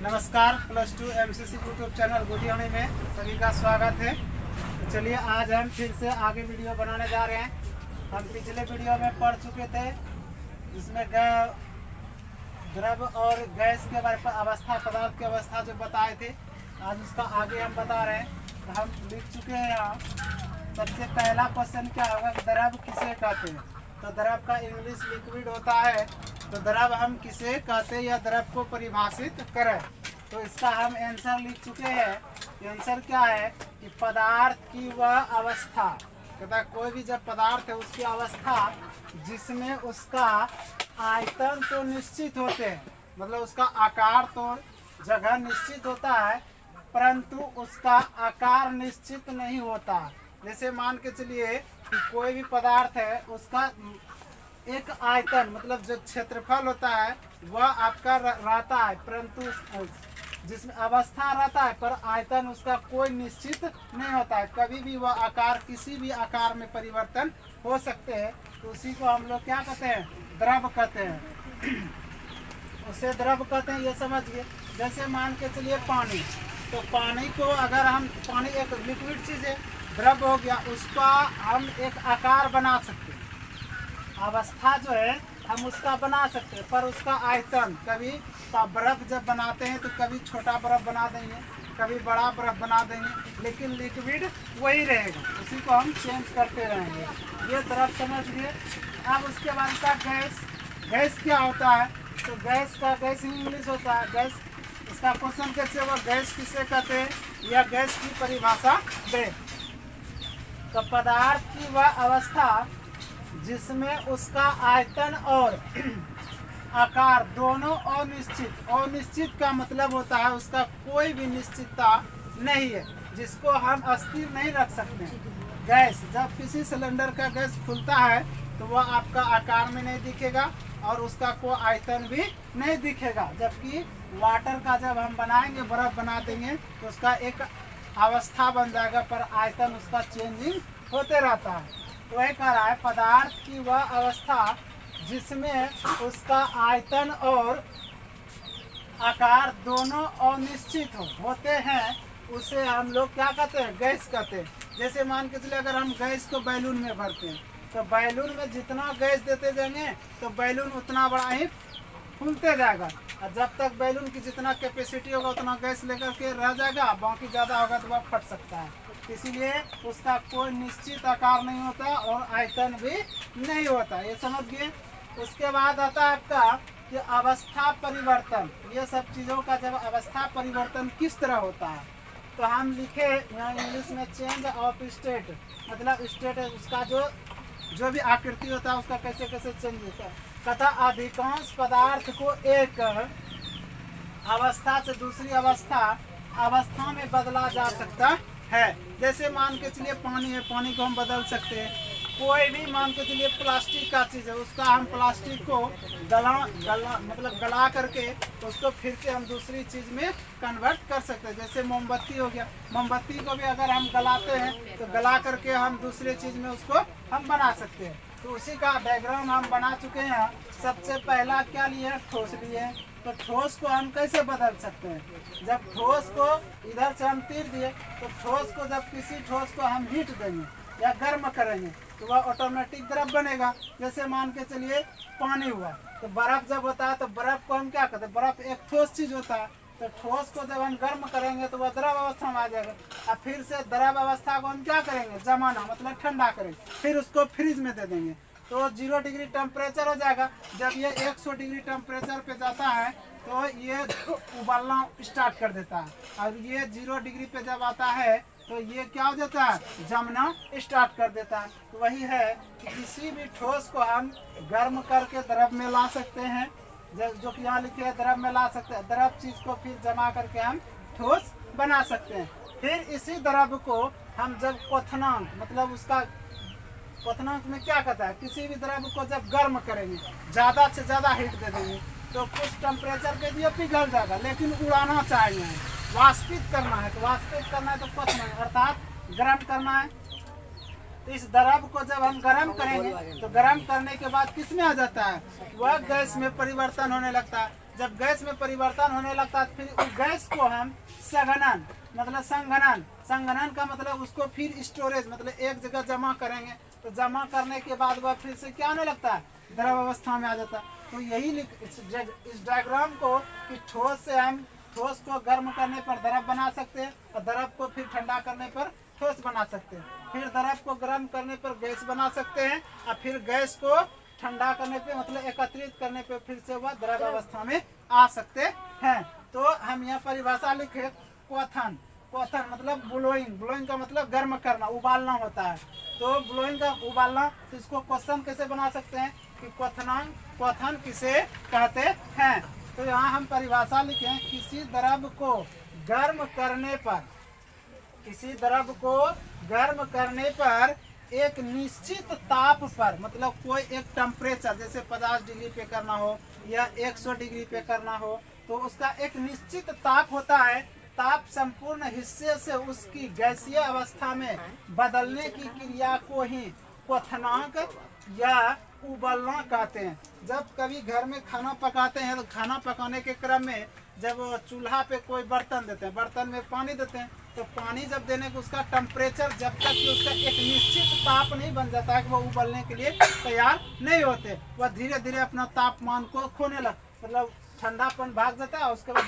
नमस्कार, +2 MCC YouTube channel Gudiyani में सभी का स्वागत है। तो चलिए आज हम फिर से आगे वीडियो बनाने जा रहे हैं। हम पिछले वीडियो में पढ़ चुके थे जिसमें द्रव और गैस के बारे में अवस्था, पदार्थ की अवस्था जो बताए थे। आज उसका आगे हम बता रहे हैं। तो हम लिख चुके हैं यहाँ। सबसे पहला क्वेश्चन क्या होगा कि द्रव किसे कहते हैं। तो द्रव का इंग्लिश लिक्विड होता है। तो द्रव हम किसे कहते हैं या द्रव को परिभाषित करें। तो इसका हम आंसर लिख चुके हैं। आंसर क्या है कि पदार्थ की वह अवस्था, कहता कोई भी जब पदार्थ है उसकी अवस्था जिसमें उसका आयतन तो निश्चित होते हैं, मतलब उसका आकार तो जगह निश्चित होता है परंतु उसका आकार निश्चित नहीं होता। जैसे मान के चलिए कि कोई भी पदार्थ है उसका एक आयतन मतलब जो क्षेत्रफल होता है वह आपका रहता है परंतु जिसमें अवस्था रहता है पर आयतन उसका कोई निश्चित नहीं होता है। कभी भी वह आकार किसी भी आकार में परिवर्तन हो सकते हैं। तो उसी को हम लोग क्या कहते हैं, द्रव कहते हैं। उसे द्रव कहते हैं, ये समझिए। जैसे मान के चलिए पानी, तो पानी को अगर हम, पानी एक लिक्विड चीज़ है, द्रव हो गया, उसका हम एक आकार बना सकते हैं। अवस्था जो है हम उसका बना सकते हैं पर उसका आयतन, कभी बर्फ़ जब बनाते हैं तो कभी छोटा बर्फ़ बना देंगे, कभी बड़ा बर्फ़ बना देंगे, लेकिन लिक्विड वही रहेगा। उसी को हम चेंज करते रहेंगे। ये तरफ समझ लिए। अब उसके बाद का गैस। गैस क्या होता है, तो गैस का गैस इंग्लिश होता है। गैस, इसका क्वेश्चन कैसे हुआ, गैस किसे कहते हैं या गैस की परिभाषा दे। तो पदार्थ की वह अवस्था जिसमें उसका आयतन और आकार दोनों अनिश्चित। अनिश्चित का मतलब होता है उसका कोई भी निश्चितता नहीं है, जिसको हम अस्थिर नहीं रख सकते। गैस, जब किसी सिलेंडर का गैस खुलता है तो वह आपका आकार में नहीं दिखेगा और उसका कोई आयतन भी नहीं दिखेगा। जबकि वाटर का जब हम बनाएंगे, बर्फ बना देंगे तो उसका एक अवस्था बन जाएगा पर आयतन उसका चेंजिंग होते रहता है। तो वही कह रहा है पदार्थ की वह अवस्था जिसमें उसका आयतन और आकार दोनों अनिश्चित होते हैं उसे हम लोग क्या कहते हैं, गैस कहते हैं। जैसे मान के चलिए अगर हम गैस को बैलून में भरते हैं तो बैलून में जितना गैस देते जाएंगे तो बैलून उतना बड़ा ही फूलते जाएगा और जब तक बैलून की जितना कैपेसिटी होगा उतना गैस लेकर के रह जाएगा, बाकी ज़्यादा होगा तो वह फट सकता है। इसीलिए उसका कोई निश्चित आकार नहीं होता और आयतन भी नहीं होता। ये समझ गए। उसके बाद आता है आपका कि अवस्था परिवर्तन। ये सब चीज़ों का जब अवस्था परिवर्तन किस तरह होता है तो हम लिखे यहाँ इंग्लिश में चेंज ऑफ स्टेट, मतलब स्टेट है उसका जो भी आकृति होता है उसका कैसे कैसे चेंज होता है। तथा अधिकांश पदार्थ को एक अवस्था से दूसरी अवस्था में बदला जा सकता है। जैसे मान के चलिए पानी है, पानी को हम बदल सकते हैं। कोई भी मान के चलिए प्लास्टिक का चीज़ है, उसका हम प्लास्टिक को गला करके उसको फिर से हम दूसरी चीज़ में कन्वर्ट कर सकते हैं। जैसे मोमबत्ती हो गया, मोमबत्ती को भी अगर हम गलाते हैं तो गला करके हम दूसरे चीज़ में उसको हम बना सकते हैं। तो उसी का डायग्राम हम बना चुके हैं। सबसे पहला क्या लिए, ठोस लिए। तो ठोस को हम कैसे बदल सकते हैं, जब ठोस को इधर से हम तीर दिए तो ठोस को जब किसी ठोस को हम हीट देंगे या गर्म करेंगे तो वह ऑटोमेटिक द्रव बनेगा। जैसे मान के चलिए पानी हुआ, तो बर्फ़ जब होता है तो बर्फ़ को हम क्या कहते हैं, बर्फ़ एक ठोस चीज़ होता है। तो ठोस को जब हम गर्म करेंगे तो वह द्रव अवस्था में आ जाएगा और फिर से द्रव अवस्था को हम क्या करेंगे, जमाना मतलब ठंडा करेंगे, फिर उसको फ्रीज में दे देंगे तो 0 डिग्री टेम्परेचर हो जाएगा। जब ये 100 डिग्री टेम्परेचर पे जाता है तो ये उबलना स्टार्ट कर देता है और ये 0 डिग्री पे जब आता है तो ये क्या हो जाता है, जमना स्टार्ट कर देता है। तो वही है कि किसी भी ठोस को हम गर्म करके द्रव में ला सकते हैं, जो कि यहाँ लिखे है द्रव में ला सकते हैं। द्रव चीज़ को फिर जमा करके हम ठोस बना सकते हैं। फिर इसी द्रव को हम जब क्वथनांक, मतलब उसका क्वथनांक में क्या कहता है, किसी भी द्रव को जब गर्म करेंगे, ज़्यादा से ज़्यादा हीट दे देंगे तो कुछ टेम्परेचर पे भी पिघल जाएगा, लेकिन उड़ाना चाहिए, वाष्पित करना है। तो वाष्पित करना है तो क्वथन अर्थात गर्म करना है। तो इस द्रव को जब हम गर्म करेंगे तो गर्म करने के बाद किस में आ जाता है, वह गैस में परिवर्तन होने लगता है। जब गैस में परिवर्तन होने लगता है फिर उस गैस को हम संघनन मतलब संघनन का मतलब उसको फिर स्टोरेज मतलब एक जगह जमा करेंगे। तो जमा करने के बाद वह फिर से क्या होने लगता है, द्रव अवस्था में आ जाता है। तो यही इस डायग्राम को कि ठोस से हम ठोस को गर्म करने पर द्रव बना सकते हैं और द्रव को फिर ठंडा करने पर ठोस बना सकते हैं, फिर द्रव को गर्म करने पर गैस बना सकते हैं और फिर गैस को ठंडा करने पे मतलब एकत्रित करने पे फिर से वह द्रव अवस्था में आ सकते हैं। तो हम यहाँ परिभाषा लिखे क्वथन। क्वथन मतलब ब्लोइंग, ब्लोइंग का मतलब गर्म करना, उबालना होता है। तो ब्लोइंग का उबालना, तो इसको क्वेश्चन कैसे बना सकते हैं कि क्वथन किसे कहते हैं। तो यहाँ हम परिभाषा लिखें, किसी द्रव को गर्म करने पर, किसी द्रव को गर्म करने पर एक निश्चित ताप पर मतलब कोई एक टेम्परेचर जैसे 50 डिग्री पे करना हो या 100 डिग्री पे करना हो, तो उसका एक निश्चित ताप होता है। ताप संपूर्ण हिस्से से उसकी गैसीय अवस्था में बदलने की क्रिया को ही क्वथनांक या उबलना कहते हैं। जब कभी घर में खाना पकाते हैं तो खाना पकाने के क्रम में जब चूल्हा पे कोई बर्तन देते हैं, बर्तन में पानी देते हैं, तो पानी जब देने को उसका टेम्परेचर जब तक कि उसका एक निश्चित ताप नहीं बन जाता है कि वो उबलने के लिए तैयार नहीं होते, वह धीरे धीरे अपना तापमान को खोने लग मतलब ठंडापन भाग जाता है। उसके बाद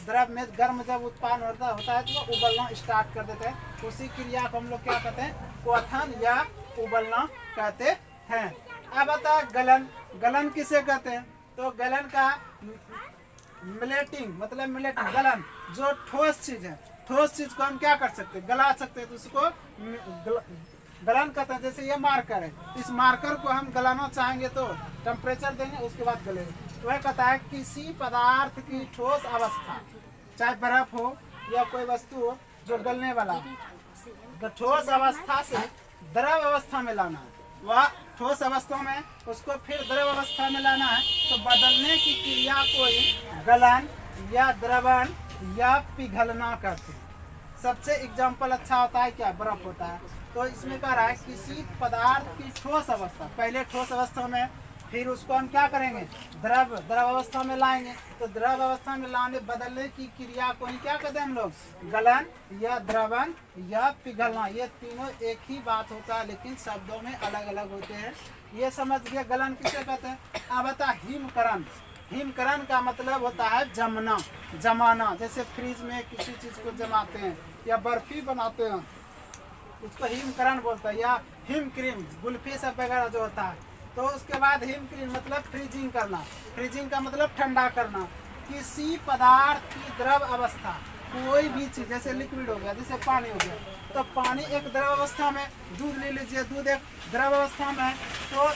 द्रव में गर्म जब उत्पन्न होता है तो वो उबलना स्टार्ट कर देते हैं। उसी क्रिया को हम लोग क्या कहते हैं, क्वथन या उबलना कहते हैं। अब आता है गलन। गलन किसे कहते हैं, तो गलन का मिलेटिंग मतलब मिलेटिंग गलन, जो ठोस चीज है, ठोस चीज को हम क्या कर सकते हैं, गला सकते हैं, तो उसको गलन कहते हैं। जैसे ये मार्कर है, इस मार्कर को हम गलाना चाहेंगे तो टेम्परेचर देंगे, उसके बाद गलेंगे। तो वह कहता है किसी पदार्थ की ठोस अवस्था, चाहे बर्फ हो या कोई वस्तु हो जो गलने वाला, तो ठोस अवस्था से द्रव अवस्था में लाना है। वह ठोस अवस्था में उसको फिर द्रव अवस्था में लाना है, तो बदलने की क्रिया को ही गलन या द्रवण या पिघलना कहते हैं। सबसे एग्जाम्पल अच्छा होता है क्या, बर्फ होता है। तो इसमें कह रहा है किसी पदार्थ की ठोस अवस्था, पहले ठोस अवस्था में, फिर उसको हम क्या करेंगे, द्रव अवस्था में लाएंगे। तो द्रव अवस्था में लाने बदलने की क्रिया को ही क्या कहते हैं हम लोग, गलन या द्रवण या पिघलना। ये तीनों एक ही बात होता है लेकिन शब्दों में अलग अलग होते हैं। ये समझ गए गलन किसे कहते हैं। अब बता हिमकरण। हिमकरण का मतलब होता है जमना, जमाना। जैसे फ्रिज में किसी चीज को जमाते हैं या बर्फी बनाते हैं, उसको हिमकरण बोलते हैं। या हिम क्रीम, गुल्फी सब वगैरह जो होता है। तो उसके बाद हिम क्रीम मतलब फ्रीजिंग करना। फ्रीजिंग का मतलब ठंडा करना। किसी पदार्थ की द्रव अवस्था, कोई भी चीज जैसे लिक्विड हो गया, जैसे पानी हो गया, तो पानी एक द्रव अवस्था में, दूध ले लीजिए, दूध एक द्रव अवस्था में है। तो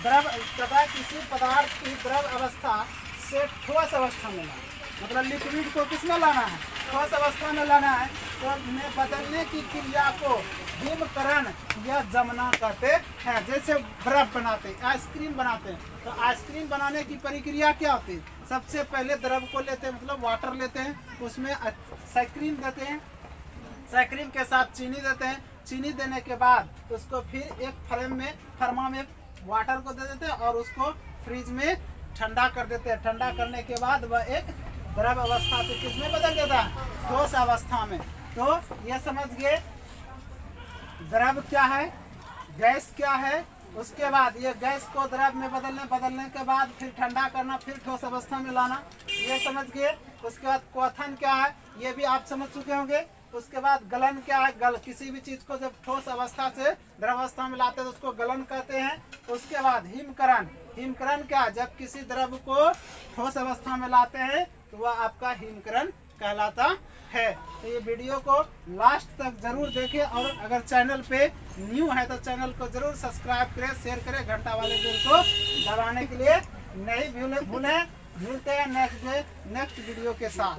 द्रव तथा किसी पदार्थ की द्रव अवस्था से ठोस अवस्था में लाना, मतलब लिक्विड को किसमें लाना है, ठोस अवस्था में लाना है। तो में बदलने की क्रिया को हिमकरण या जमना कहते हैं। जैसे बर्फ बनाते हैं, आइसक्रीम बनाते हैं, तो आइसक्रीम बनाने की प्रक्रिया क्या होती है, सबसे पहले द्रव को लेते हैं मतलब वाटर लेते हैं, उसमें साइक्रीम देते हैं, साइक्रीम के साथ चीनी देते हैं, चीनी देने के बाद उसको फिर एक फर्मा में वाटर को दे देते हैं और उसको फ्रिज में ठंडा कर देते हैं। ठंडा करने के बाद वह एक द्रव अवस्था से किसमें बदल देता है, ठोस अवस्था में। तो यह समझ गए द्रव क्या है, गैस क्या है। उसके बाद ये गैस को द्रव में बदलने के बाद फिर ठंडा करना, फिर ठोस अवस्था में लाना, ये समझ गए। उसके बाद क्वथन क्या है, ये भी आप समझ चुके होंगे। उसके बाद गलन क्या है, किसी भी चीज को जब ठोस अवस्था से द्रव अवस्था में लाते हैं तो उसको गलन कहते हैं। उसके बाद हिमकरण। हिमकरण क्या, जब किसी द्रव को ठोस अवस्था में लाते हैं तो वह आपका हिमकरण कहलाता है। तो ये वीडियो को लास्ट तक जरूर देखें और अगर चैनल पे न्यू है तो चैनल को जरूर सब्सक्राइब करें, शेयर करें, घंटा वाले बेल को दबाने के लिए नहीं भूलें। मिलते हैं नेक्स्ट वीडियो के साथ।